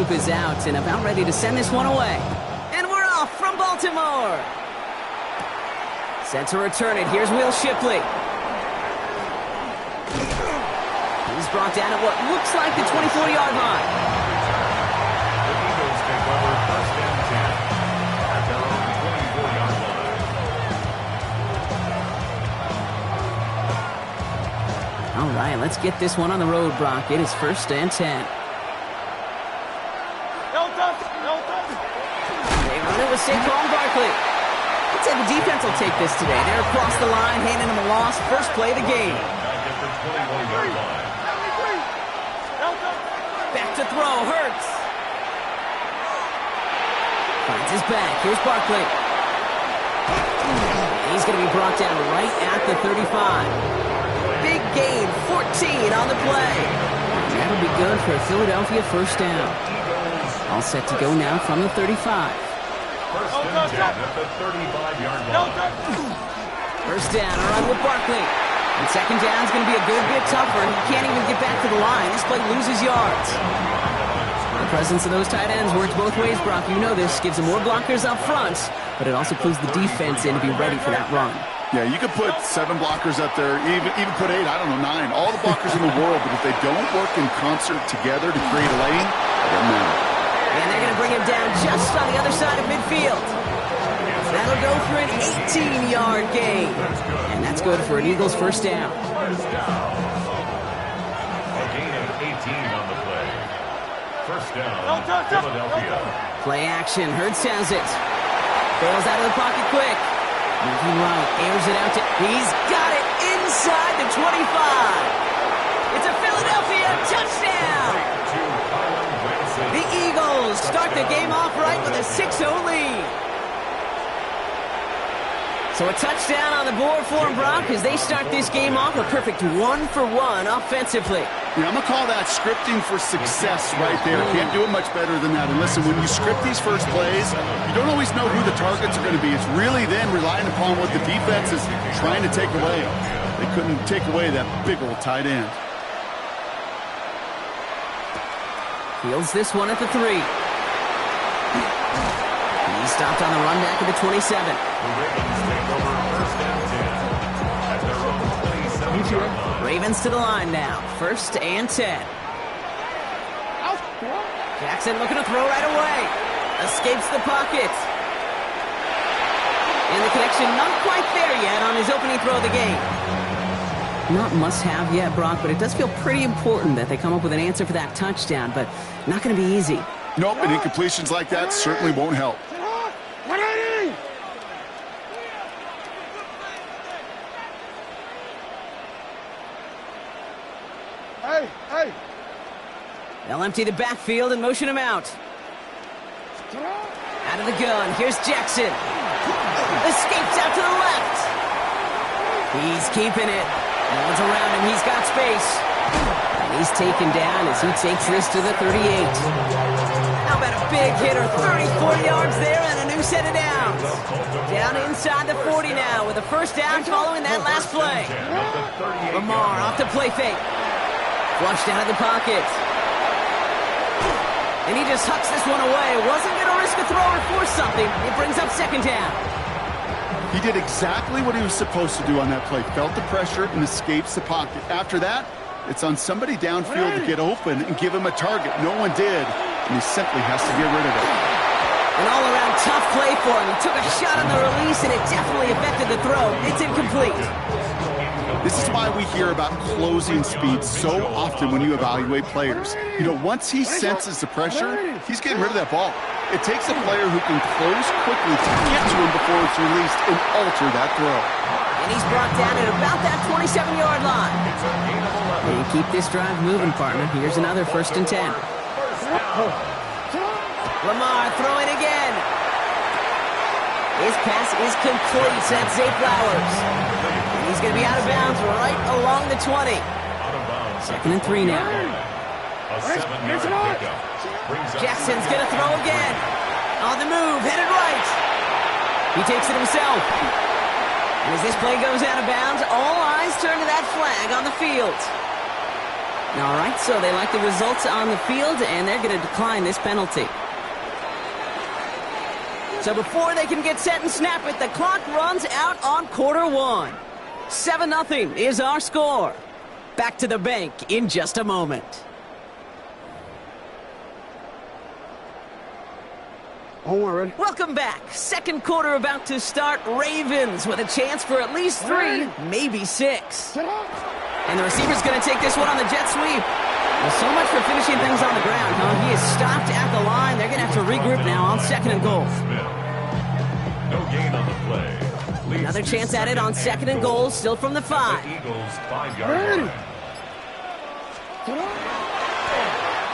group is out and about ready to send this one away. And we're off from Baltimore. Set to return it. Here's Will Shipley. He's brought down at what looks like the 24-yard line. The Eagles take over first and 10 at their own 24-yard line. All right, let's get this one on the road, Brock. It is first and 10. They run it with Saquon Barkley. I'd say the defense will take this today. They're across the line, handing them a loss. First play of the game. Back to throw, Hurts. Finds his back. Here's Barkley. He's going to be brought down right at the 35. Big gain, 14 on the play. That'll be good for a Philadelphia first down. All set to go now from the 35. First and 10 at the 35-yard line. First down, a run with Barkley. And second down is going to be a good bit tougher. He can't even get back to the line. This play loses yards. The presence of those tight ends works both ways, Brock. You know this. Gives them more blockers up front, but it also clues the defense in to be ready for that run. Yeah, you could put 7 blockers up there, even put 8, I don't know, 9. All the blockers in the world, but if they don't work in concert together to create a lane, it doesn't matter. And they're going to bring him down just on the other side of midfield. That'll go for an 18-yard gain. And that's good for an Eagles first down. A gain of 18 on the play. First down, Philadelphia. Play action. Hurts has it. Bails out of the pocket quick. Moving right. Airs it out to... He's got it inside the 25. It's a Philadelphia touchdown. The Eagles start the game off right with a 6-0 lead. So a touchdown on the board for them, Brock, as they start this game off a perfect 1-for-1 offensively. Yeah, I'm going to call that scripting for success right there. Can't do it much better than that. And listen, when you script these first plays, you don't always know who the targets are going to be. It's really then relying upon what the defense is trying to take away. They couldn't take away that big old tight end. Fields this one at the 3. He stopped on the run back at the 27. The Ravens take over first and 10 at their own 27-yard line. Ravens to the line now. First and 10. Jackson looking to throw right away. Escapes the pocket. And the connection not quite there yet on his opening throw of the game. Not must-have yet, Brock, but it does feel pretty important that they come up with an answer for that touchdown, but not going to be easy. Nope, and incompletions like that certainly won't help. Hey! They'll empty the backfield and motion him out. Out of the gun, here's Jackson. Escapes out to the left. He's keeping it. No one's around him, he's got space. And he's taken down as he takes this to the 38. How about a big hitter, 34 yards there and a new set of downs. Down inside the 40 now with a first down following that last play. Lamar off the play fake. Flushed out of the pocket. And he just hucks this one away. Wasn't going to risk a throw or force something. It brings up second down. He did exactly what he was supposed to do on that play. Felt the pressure and escapes the pocket. After that, it's on somebody downfield to get open and give him a target. No one did, and he simply has to get rid of it. An all-around tough play for him. He took a shot on the release, and it definitely affected the throw. It's incomplete. This is why we hear about closing speed so often when you evaluate players. You know, once he senses the pressure, he's getting rid of that ball. It takes a player who can close quickly to get to him before it's released and alter that throw. And he's brought down at about that 27-yard line. And keep this drive moving, partner. Here's another first and 10. Lamar throwing again. His pass is complete. That's Zay Flowers. And he's going to be out of bounds right along the 20. Second and 3 now. Jackson's going to throw again. On the move, headed right. He takes it himself. And as this play goes out of bounds, all eyes turn to that flag on the field. All right, so they like the results on the field, and they're going to decline this penalty. So before they can get set and snap it, the clock runs out on quarter one. 7-0 is our score. Back to the bank in just a moment. Welcome back. Second quarter about to start. Ravens with a chance for at least 3, maybe 6. And the receiver's going to take this one on the jet sweep. Well, so much for finishing things on the ground, huh? He is stopped at the line. They're going to have to regroup now on 2nd and goal. No gain on the play. Another chance at it on 2nd and goal, still from the 5. Eagles 5-yard line.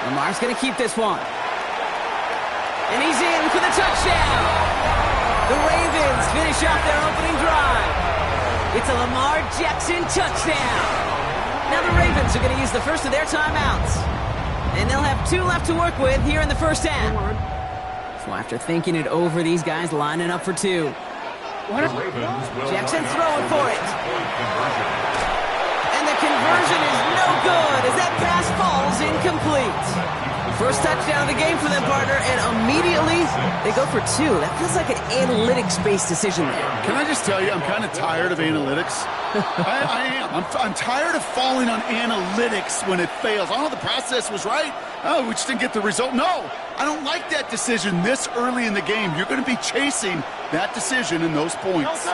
Lamar's going to keep this one. And he's in for the touchdown. The Ravens finish off their opening drive. It's a Lamar Jackson touchdown. Now the Ravens are going to use the first of their timeouts. And they'll have 2 left to work with here in the first half. So after thinking it over, these guys lining up for 2. Jackson throwing for it. And the conversion is no good as that pass falls incomplete. First touchdown of the game for them, partner, and immediately they go for 2. That feels like an analytics-based decision there. Can I just tell you, I'm kind of tired of analytics. I am. I'm tired of falling on analytics when it fails. I know the process was right. Oh, we just didn't get the result. No, I don't like that decision this early in the game. You're going to be chasing that decision and those points.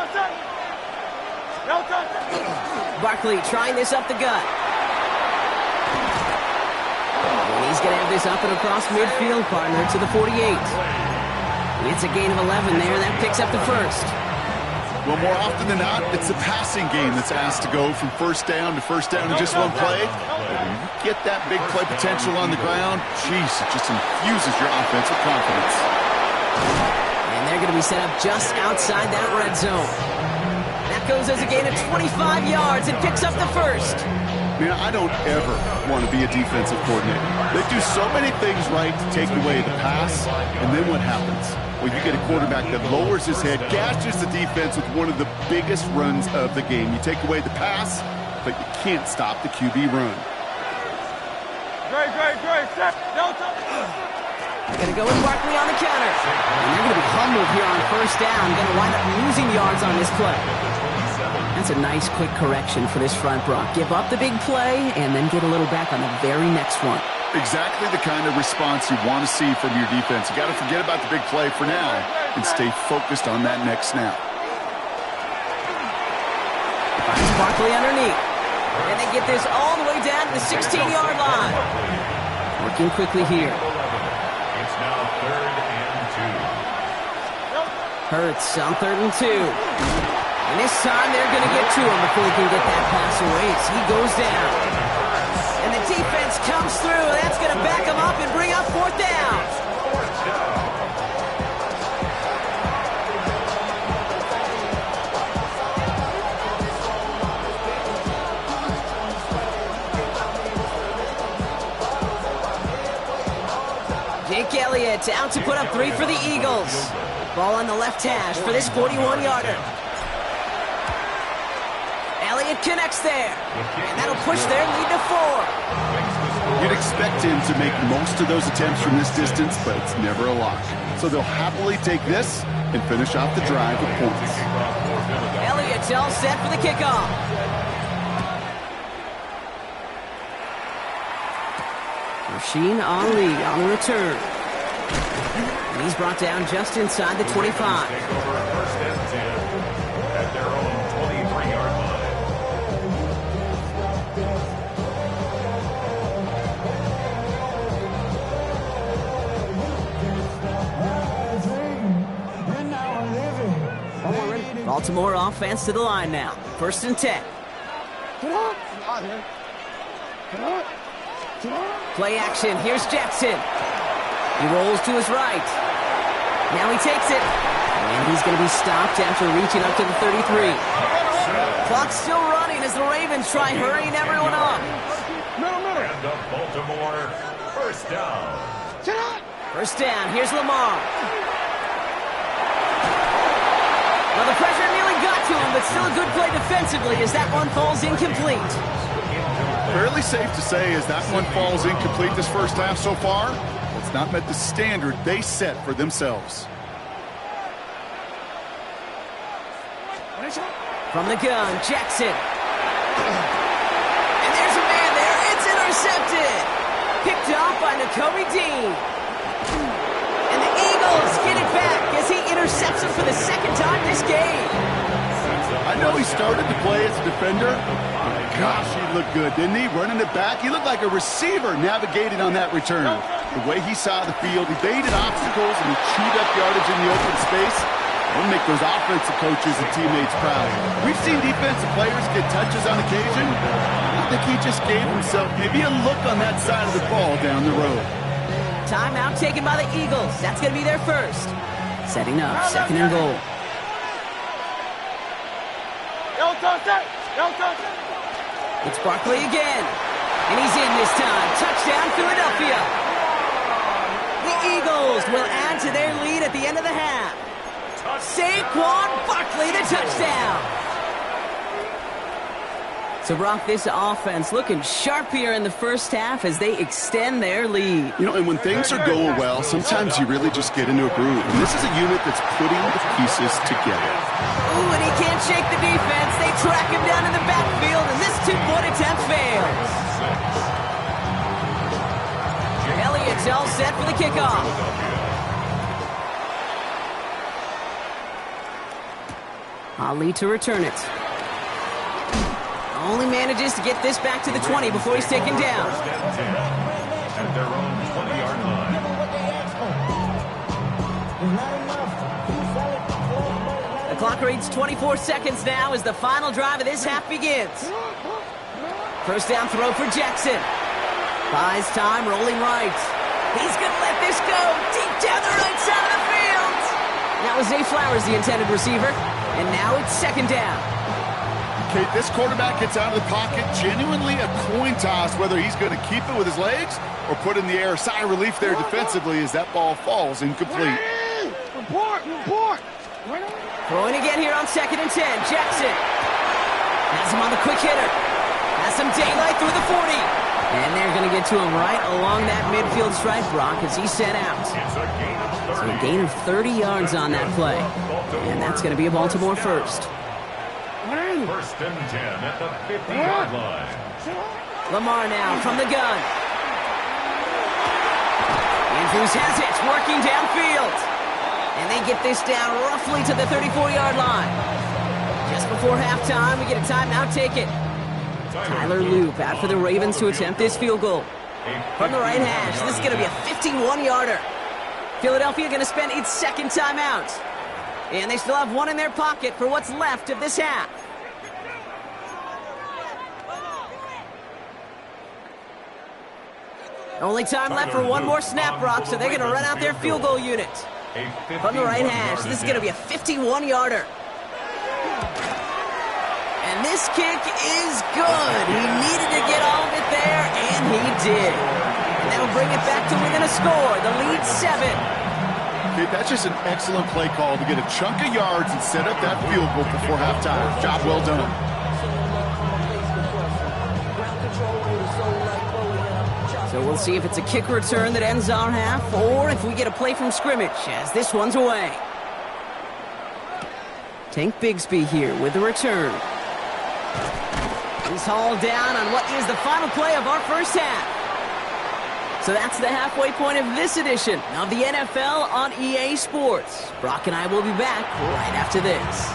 Barkley trying this up the gut. And he's going to have this up and across midfield, partner, to the 48. It's a gain of 11 there. That picks up the first. Well, more often than not, it's the passing game that's asked to go from first down to first down in just one play. But when you get that big play potential on the ground, geez, it just infuses your offense with confidence. And they're going to be set up just outside that red zone. That goes as a gain of 25 yards and picks up the first. Man, I don't ever want to be a defensive coordinator. They do so many things right to take away the pass, and then what happens? Well, you get a quarterback that lowers his head, gashes the defense with one of the biggest runs of the game. You take away the pass, but you can't stop the QB run. Great. Going to go with Barkley on the counter. And they're going to be humbled here on first down. Going to wind up losing yards on this play. That's a nice quick correction for this front, Brock. Give up the big play and then get a little back on the very next one. Exactly the kind of response you want to see from your defense. You got to forget about the big play for now and stay focused on that next snap. Finds Barkley underneath. And they get this all the way down to the 16-yard line. Working quickly here. It's now 3rd and 2. Hurts on 3rd and 2. And this time they're going to get to him before he can get that pass away as he goes down. And the defense comes through. That's going to back him up and bring up 4th down. Jake Elliott out to put up 3 for the Eagles. Ball on the left hash for this 41-yarder. Elliott connects there, and that'll push their lead to 4. You'd expect him to make most of those attempts from this distance, but it's never a lock. So they'll happily take this and finish off the drive with points. Elliott's all set for the kickoff. Rasheen Ali on the return. And he's brought down just inside the 25. Take over 1st and 10 at their own 23-yard line. Baltimore offense to the line now. 1st and 10. Play action. Here's Jackson. He rolls to his right. Now he takes it. And he's going to be stopped after reaching up to the 33. Clock's still running as the Ravens try hurrying everyone up. And the Baltimore 1st down. 1st down. Here's Lamar. Well, the pressure nearly got to him, but still a good play defensively as that one falls incomplete. Fairly safe to say as that one falls incomplete this first half so far, it's not met the standard they set for themselves. From the gun, Jackson. And there's a man there. It's intercepted. Picked off by Noway. And the Eagles get it back as he intercepts him for the second time this game. I know he started to play as a defender. Gosh, he looked good, didn't he? Running it back. He looked like a receiver navigating on that return. The way he saw the field, he baited obstacles and he chewed up yardage in the open space. We'll make those offensive coaches and teammates proud. We've seen defensive players get touches on occasion. I think he just gave himself maybe a look on that side of the ball down the road. Timeout taken by the Eagles. That's going to be their first. Setting up, second and goal. It's Barkley again. And he's in this time. Touchdown, Philadelphia. The Eagles will add to their lead at the end of the half. Saquon Barkley, the touchdown. So, Brock, this offense looking sharp here in the first half as they extend their lead. You know, and when things are going well, sometimes you really just get into a groove. And this is a unit that's putting the pieces together. Ooh, and he can't shake the defense. They track him down in the backfield, and this two-point attempt fails. Elliott's all set for the kickoff. Ali to return it. Only manages to get this back to the 20 before he's taken down. At their own 20-yard line. The clock reads 24 seconds now as the final drive of this half begins. First down throw for Jackson. Buys time, rolling right. He's going to let this go deep down the right side of the field. That was Zay Flowers, the intended receiver. And now it's second down. Okay, this quarterback gets out of the pocket, genuinely a coin toss whether he's going to keep it with his legs or put in the air. Sigh of relief there defensively as that ball falls incomplete. Report. Throwing again here on 2nd and 10. Jackson has him on the quick hitter. Has some daylight through the 40. And they're going to get to him right along that midfield stripe, Brock, as he set out. So a gain of 30 yards on that play. And that's going to be a Baltimore first. First and 10 at the 50-yard line. Lamar now from the gun. Andrews has it, working downfield. And they get this down roughly to the 34-yard line. Just before halftime, we get a timeout taken. Tyler Loop out for the Ravens to attempt this field goal. From the right hash, this is going to be a 51-yarder. Philadelphia going to spend its second timeout. And they still have one in their pocket for what's left of this half. Only time left for one more snap, Brock, so they're going to run out their field goal unit. From the right hash, this is going to be a 51-yarder. And this kick is good. He needed to get all of it there, and he did. And that'll bring it back to within a score. The lead 7. Okay, that's just an excellent play call to get a chunk of yards and set up that field goal before halftime. Job well done. So we'll see if it's a kick return that ends our half, or if we get a play from scrimmage, as this one's away. Tank Bigsby here with the return. He's hauled down on what is the final play of our first half. So that's the halfway point of this edition of the NFL on EA Sports. Brock and I will be back right after this.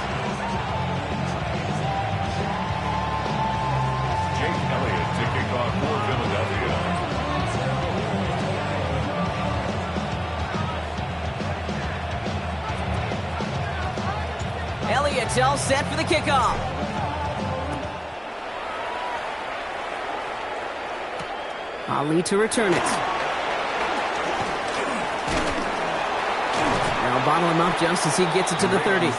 Jake Elliott to kick off for Philadelphia. Elliott's all set for the kickoff. Ali to return it. Now bottle him up just as he gets it to the 30.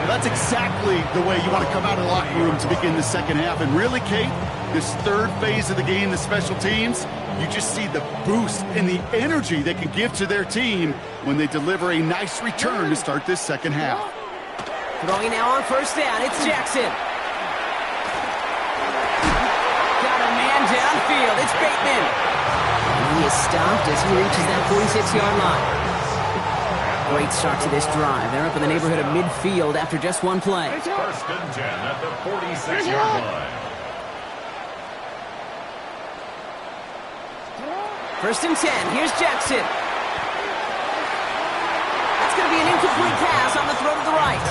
That's exactly the way you want to come out of the locker room to begin the second half. And really, Kate, this third phase of the game, the special teams, you just see the boost and the energy they can give to their team when they deliver a nice return to start this second half. Throwing now on first down, it's Jackson. Got him backfield. It's Bateman. And he is stopped as he reaches that 46-yard line. Great start to this drive. They're up in the neighborhood of midfield after just one play. First and 10 at the 46-yard line. First and 10. Here's Jackson. That's going to be an incomplete pass on the throw to the right.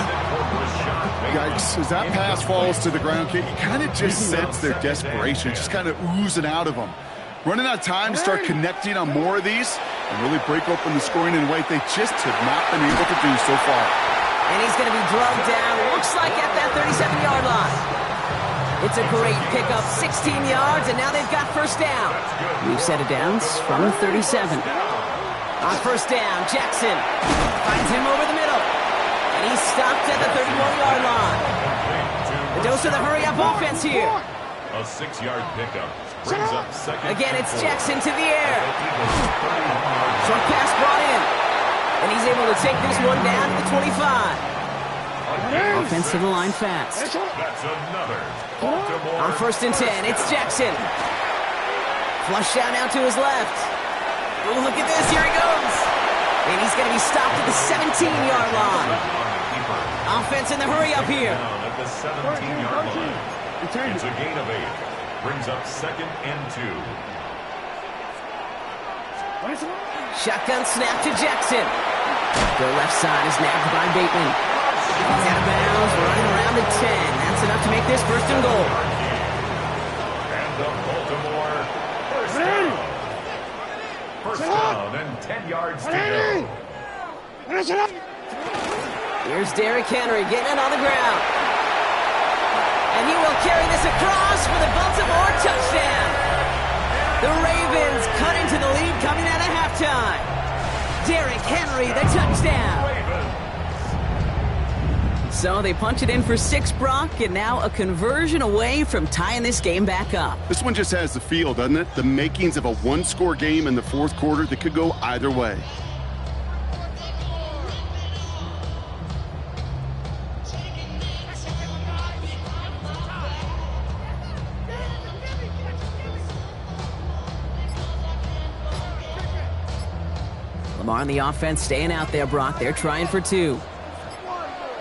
Yikes, as that pass falls to the ground, you kind of just sense their desperation, just kind of oozing out of them. Running out of time to start connecting on more of these and really break open the scoring in a way they just have not been able to do so far. And he's going to be drugged down, looks like at that 37-yard line. It's a great pickup, 16 yards, and now they've got first down. New set of downs from the 37. On first down, Jackson finds him over the middle. And he's stopped at the 31-yard line. The dose of the hurry-up offense here. A 6-yard pickup brings up second. Again, it's Jackson to the air. Short pass brought in. And he's able to take this one down to the 25. Offensive line fast. That's another Baltimore. On first and 10, it's Jackson. Flush down now to his left. Oh, look at this. Here he goes. And he's going to be stopped at the 17-yard line. Offense in the hurry-up here. At the 17-yard line. It's a gain of 8. Brings up second and 2. Shotgun snap to Jackson. The left side is nabbed by Bateman. He's out of bounds, running around the 10. That's enough to make this first and goal. And the Baltimore first down. First down and 10 yards to go. Here's Derrick Henry getting it on the ground. And he will carry this across for the Baltimore touchdown. The Ravens cut into the lead coming out of halftime. Derrick Henry, the touchdown. So they punch it in for 6, Brock, and now a conversion away from tying this game back up. This one just has the feel, doesn't it? The makings of a one-score game in the fourth quarter that could go either way. Lamar on the offense staying out there, Brock. They're trying for 2.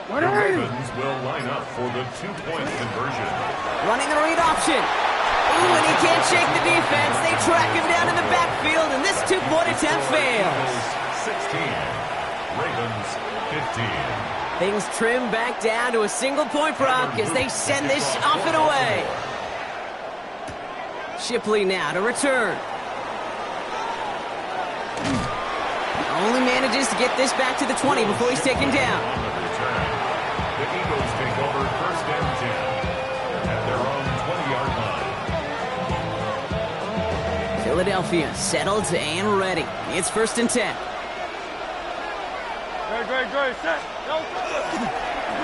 The Ravens will line up for the 2-point conversion. Running the read option. Ooh, and he can't shake the defense. They track him down in the backfield, and this 2-point attempt fails. 16. Ravens 15. Things trim back down to a single point, Brock, as they send this off and away. Shipley now to return. Only manages to get this back to the 20 before he's taken down. The Eagles take over first and 10 at their own 20-yard line. Philadelphia settled and ready. It's first and 10. Great, set.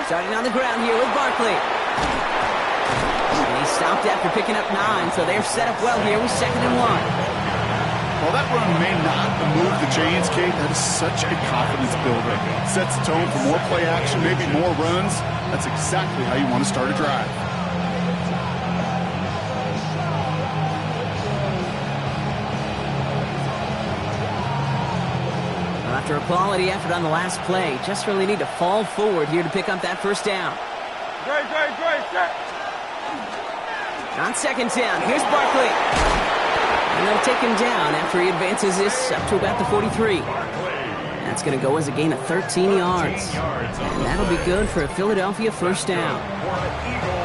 Starting on the ground here with Barkley. And he stopped after picking up 9, so they're set up well here with 2nd and 1. While that run may not move the chains, Kate, that is such a confidence builder. Sets the tone for more play action, maybe more runs. That's exactly how you want to start a drive. After a quality effort on the last play, just really need to fall forward here to pick up that first down. Great, set. On second down, here's Barkley. And they'll take him down after he advances this up to about the 43. That's going to go as a gain of 13 yards. And that'll be good for a Philadelphia first down.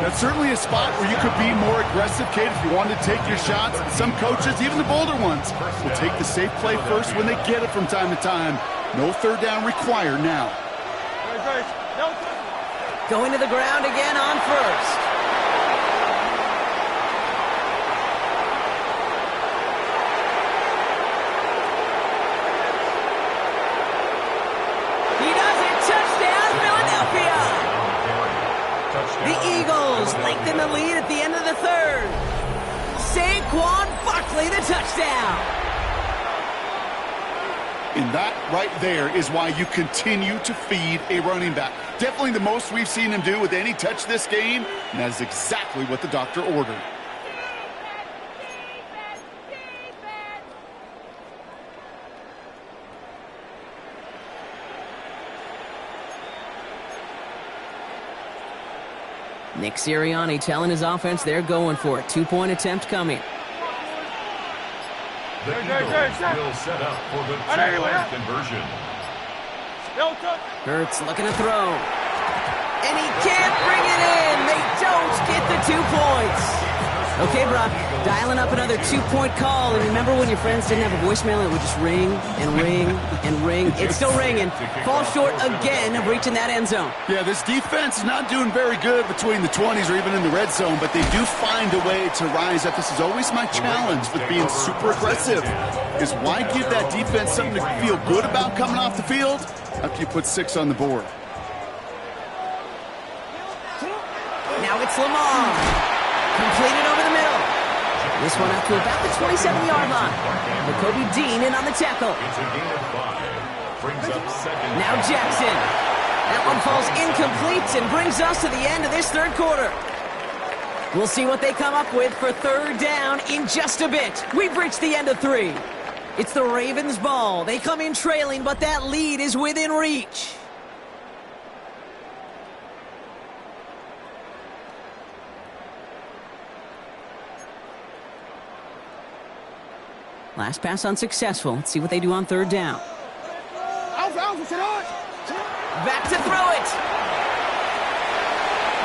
That's certainly a spot where you could be more aggressive, Kate, if you wanted to take your shots. Some coaches, even the bolder ones, will take the safe play first when they get it from time to time. No third down required now. Going to the ground again on first. The Eagles lengthen the lead at the end of the third. Saquon Barkley, the touchdown. And that right there is why you continue to feed a running back. Definitely the most we've seen him do with any touch this game, and that is exactly what the doctor ordered. Nick Sirianni telling his offense they're going for it. 2-point attempt coming. The Eagles will set up for the two-point conversion. Hurts looking to throw. And he can't bring it in. They don't get the 2 points. Okay, Brock, dialing up another 2-point call. And remember when your friends didn't have a voicemail and it would just ring and ring and ring? It's still ringing. Fall short again of reaching that end zone. Yeah, this defense is not doing very good between the 20s or even in the red zone, but they do find a way to rise up. This is always my challenge with being super aggressive, is why give that defense something to feel good about coming off the field after you put 6 on the board? Now it's Lamar. Completed over the middle. This one up to about the 27-yard line. Jacoby Dean in on the tackle. It's a gain of 5. Brings up second. Now Jackson. That one falls incomplete and brings us to the end of this third quarter. We'll see what they come up with for third down in just a bit. We've reached the end of 3. It's the Ravens' ball. They come in trailing, but that lead is within reach. Last pass unsuccessful. Let's see what they do on third down. Back to throw it.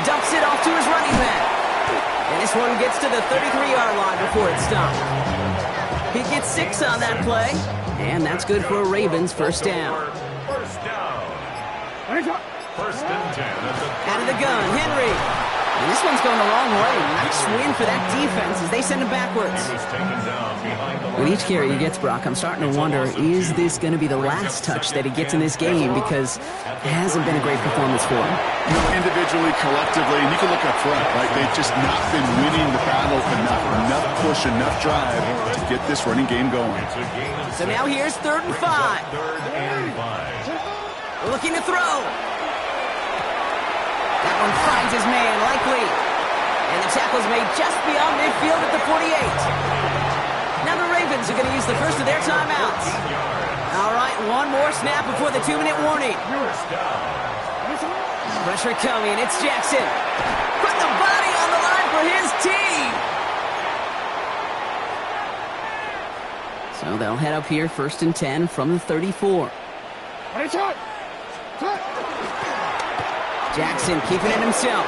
Dumps it off to his running back. And this one gets to the 33-yard line before it's stopped. He gets 6 on that play. And that's good for a Ravens first down. First down. First and 10 at the Out of the gun, Henry. And this one's going the wrong way. Nice win for that defense as they send him backwards. With each carry he gets, Brock, I'm starting to wonder, is this going to be the last touch that he gets in this game? Because it hasn't been a great performance for him. You know, individually, collectively, and you can look up front, right? They've just not been winning the battle enough. Enough push, enough drive to get this running game going. So now here's 3rd and 5. Looking to throw. That one finds his man, likely. And the tackle's made just beyond midfield at the 48. Now the Ravens are going to use the first of their timeouts. All right, one more snap before the 2-minute warning. Pressure coming, it's Jackson. Put the body on the line for his team. So they'll head up here, 1st and 10 from the 34. Jackson keeping it himself.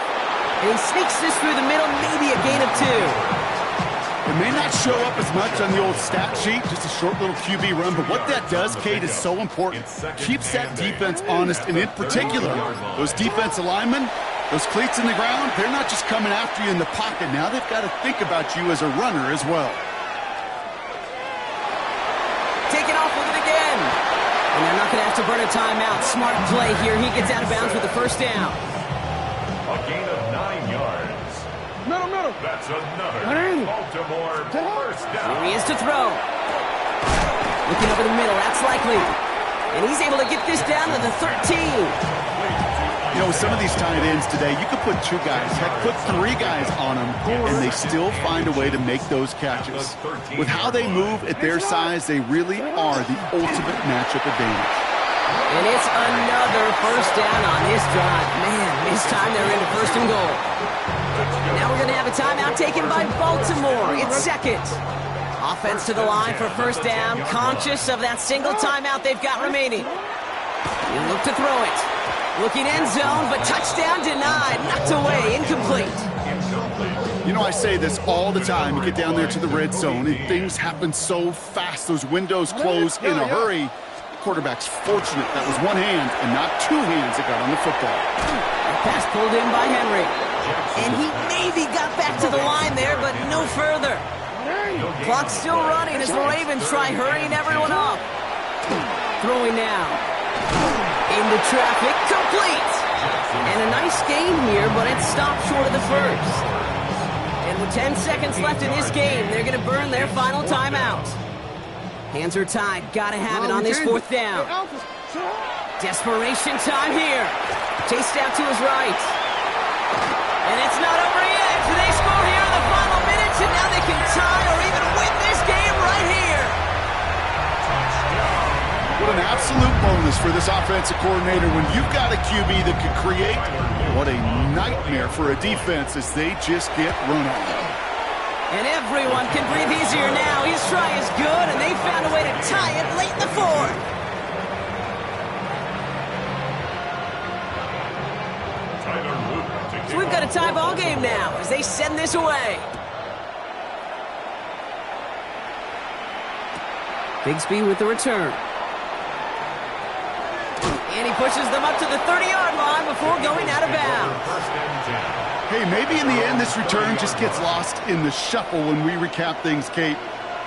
And he sneaks this through the middle, maybe a gain of 2. It may not show up as much on the old stat sheet, just a short little QB run, but what that does, Kate, is so important. Keeps that defense honest, and in particular, those defensive linemen, those cleats in the ground, they're not just coming after you in the pocket. Now they've got to think about you as a runner as well. Taking off with it again. And they're not going to have to burn a timeout. Smart play here. He gets out of bounds with the first down. A gain of 9 yards. Middle. That's another Baltimore first down. Here he is to throw. Looking over the middle. That's likely. And he's able to get this down to the 13. You know, with some of these tight ends today, you could put 2 guys, heck, put 3 guys on them, and they still find a way to make those catches. With how they move at their size, they really are the ultimate matchup advantage. And it's another first down on this drive. Man, this time they're into 1st and goal. Now we're going to have a timeout taken by Baltimore. It's 2nd. Offense to the line for first down, conscious of that single timeout they've got remaining. You look to throw it. Looking end zone, but touchdown denied. Knocked away, incomplete. You know, I say this all the time. You get down there to the red zone, and things happen so fast. Those windows close in a hurry. The quarterback's fortunate that was 1 hand and not 2 hands that got on the football. That pass pulled in by Henry. And he maybe got back to the line there, but no further. Clock's still running as the Ravens try hurrying everyone up. Throwing now. Into traffic, complete. And a nice gain here, but it stopped short of the first. And with 10 seconds left in this game, they're going to burn their final timeout. Hands are tied. Got to have it on this 4th down. Desperation time here. Chased out to his right. And it's not over yet. They score here in the final minutes, and now they can tie or even win this game right here. What an absolute bonus for this offensive coordinator when you've got a QB that could create what a nightmare for a defense as they just get run on. And everyone can breathe easier now. His try is good, and they found a way to tie it late in the fourth. So we've got a tie ball game now as they send this away. Bigsby with the return. And he pushes them up to the 30-yard line before going out of bounds. Hey, maybe in the end this return just gets lost in the shuffle when we recap things, Kate.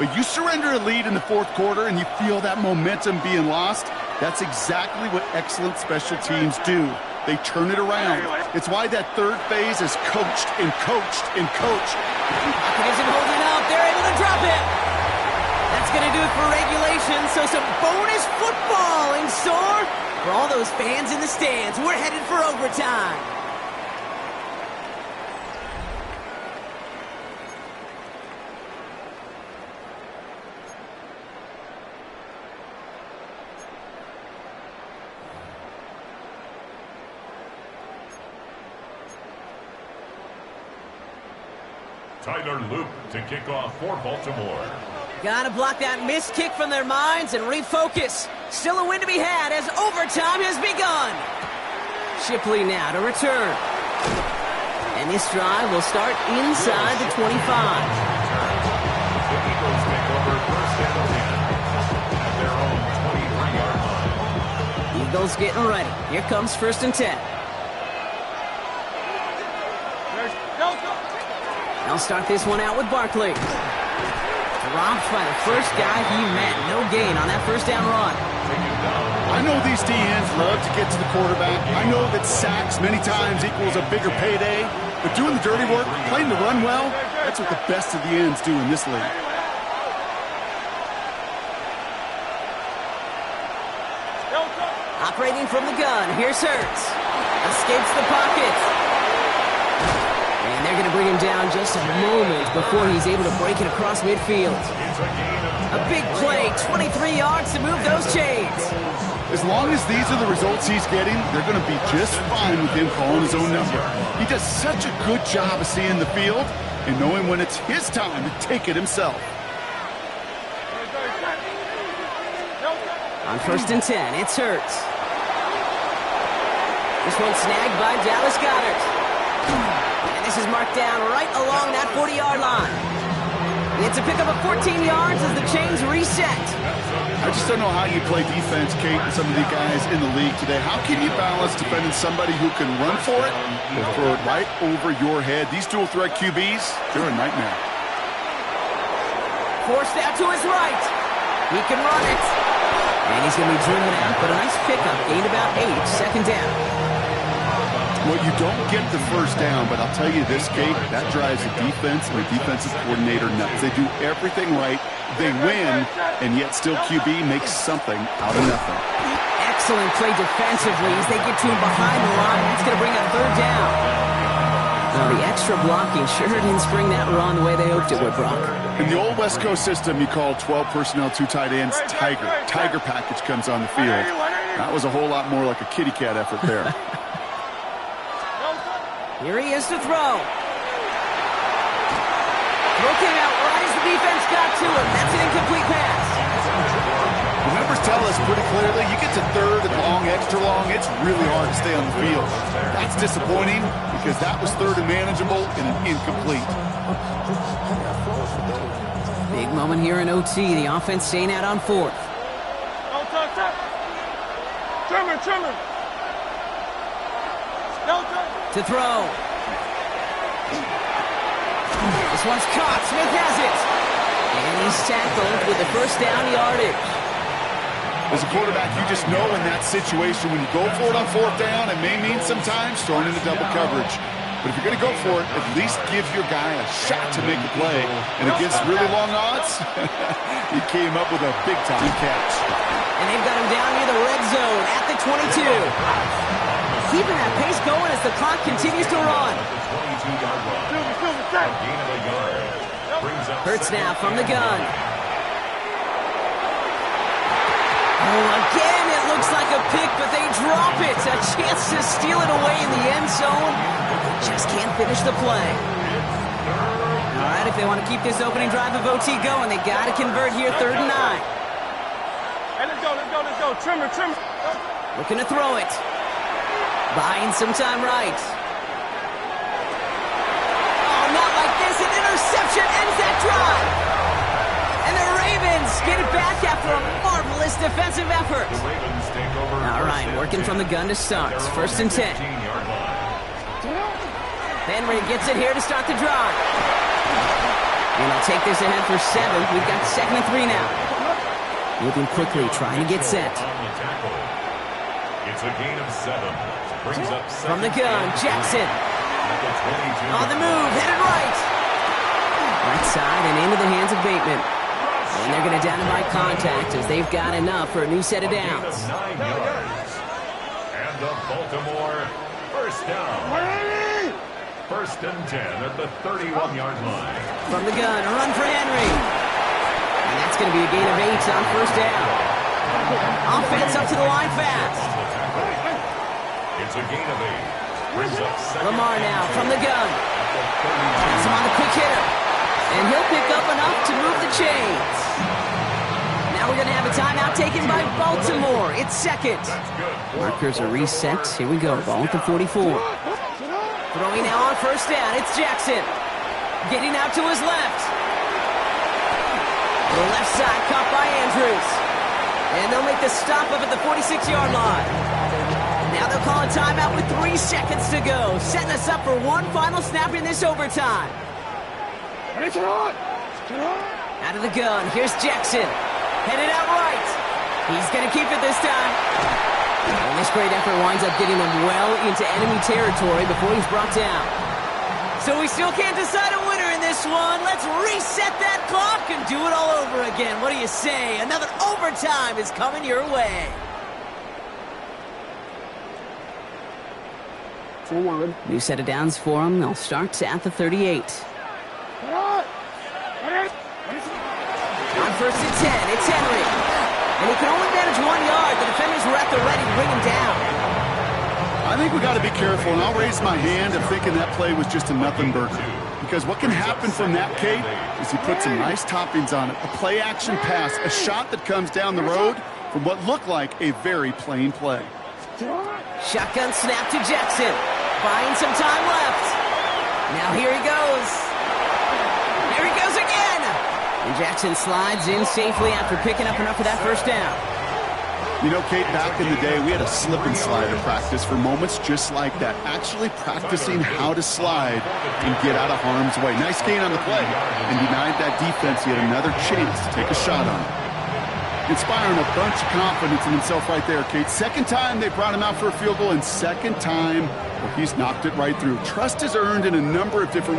But you surrender a lead in the fourth quarter and you feel that momentum being lost. That's exactly what excellent special teams do. They turn it around. It's why that third phase is coached and coached and coached. Pocket isn't holding up. They're able to drop it. That's going to do it for regulation. So some bonus football in store for all those fans in the stands. We're headed for overtime. Tyler Loop to kick off for Baltimore. Gotta block that missed kick from their minds and refocus. Still a win to be had as overtime has begun. Shipley now to return. And this drive will start inside the 25. The Eagles take over first and 10 at their own 23-yard line. Eagles getting ready. Here comes first and 10. They'll start this one out with Barkley. Dropped by the first guy he met. No gain on that first down run. I know these DNs love to get to the quarterback. I know that sacks many times equals a bigger payday. But doing the dirty work, playing the run well, that's what the best of the ends do in this league. Operating from the gun, here's Hurts. Escapes the pocket. And they're going to bring him down just a moment before he's able to break it across midfield. A big play, 23 yards to move those chains. As long as these are the results he's getting, they're going to be just fine with him calling his own number. He does such a good job of seeing the field and knowing when it's his time to take it himself. On first and 10, it's Hurts. This one snagged by Dallas Goedert. And this is marked down right along that 40-yard line. It's a pickup of 14 yards as the chains reset. I just don't know how you play defense, Kate, and some of the guys in the league today. How can you balance defending somebody who can run for it or throw it right over your head? These dual-threat QBs, they're a nightmare. Forced out to his right. He can run it. And he's going to be driven out, but a nice pickup. Gained about 8, second down. Well, you don't get the first down, but I'll tell you this, Kate, that drives the defense and the defensive coordinator nuts. They do everything right, they win, and yet still QB makes something out of nothing. Excellent play defensively as they get to him behind the line. That's going to bring up third down. Now, the extra blocking sure didn't spring that run the way they hoped it would, Brock. In the old West Coast system, you call 12 personnel, 2 tight ends, Tiger. Tiger package comes on the field. That was a whole lot more like a kitty cat effort there. Here he is to throw. Throw came out right as the defense got to him. That's an incomplete pass. The numbers tell us pretty clearly, you get to third and long, extra long, it's really hard to stay on the field. That's disappointing because that was third and manageable and an incomplete. Big moment here in OT. The offense staying out on fourth. Trimmer. To throw. This one's caught. Smith has it. And he's tackled with the first down yardage. As a quarterback, you just know in that situation when you go for it on fourth down, it may mean sometimes throwing into double coverage. But if you're going to go for it, at least give your guy a shot to make the play. And against really long odds, he came up with a big-time catch. And they've got him down near the red zone at the 22. Keeping that pace going as the clock continues to run. Hurts now from the gun. Oh, again, looks like a pick, but they drop it. A chance to steal it away in the end zone. Just can't finish the play. All right, if they want to keep this opening drive of OT going, they got to convert here, 3rd and 9. Hey, let's go. Trimmer. Looking to throw it. Buying some time right. Oh, not like this. An interception ends that drive. And the Ravens get it back after a marvelous defensive effort. The Ravens take over. All right, working from the gun to start. 1st and 10. Henry gets it here to start the drive. And they'll take this ahead for 7. We've got 2nd and 3 now. Moving quickly, trying to get set. It's a gain of 7. Brings up From the gun, Jackson. On the move, headed right. Right side and into the hands of Bateman. And they're going to down him by contact as they've got enough for a new set of downs. 9 yards. And the Baltimore first down. 1st and 10 at the 31-yard line. From the gun, a run for Henry. And that's going to be a gain of 8 on 1st down. Offense up to the line fast. It's a gain of 8. Brings up 2nd. Lamar now from the gun. Pass him on the quick hitter. And he'll pick up enough to move the chains. Now we're going to have a timeout taken by Baltimore. It's 2nd. Markers are reset. Here we go. Ball at the 44. Throwing now on 1st down. It's Jackson. Getting out to his left. The left side caught by Andrews. And they'll make the stop up at the 46-yard line. Now they'll call a timeout with 3 seconds to go. Setting us up for one final snap in this overtime. Out of the gun. Here's Jackson. Headed out right. He's going to keep it this time. And this great effort winds up getting them well into enemy territory before he's brought down. So we still can't decide a winner in this one. Let's reset that clock and do it all over again. What do you say? Another overtime is coming your way. Forward. New set of downs for them. They'll start at the 38. On 1st and 10, it's Henry. And he can only manage 1 yard. The defenders were at the ready to bring him down. I think we got to be careful, and I'll raise my hand of thinking that play was just a nothing burger. Because what can happen from that, Kate, is he puts some nice toppings on it. A play-action pass, a shot that comes down the road from what looked like a very plain play. Shotgun snap to Jackson. Buying some time left. Now here he goes. Here he goes again. And Jackson slides in safely after picking up enough for that 1st down. You know, Kate, back in the day, we had a slip and slide of practice for moments just like that. Actually practicing how to slide and get out of harm's way. Nice gain on the play. And denied that defense yet another chance to take a shot on it. Inspiring a bunch of confidence in himself right there, Kate. 2nd time they brought him out for a field goal, and 2nd time he's knocked it right through. Trust is earned in a number of different ways.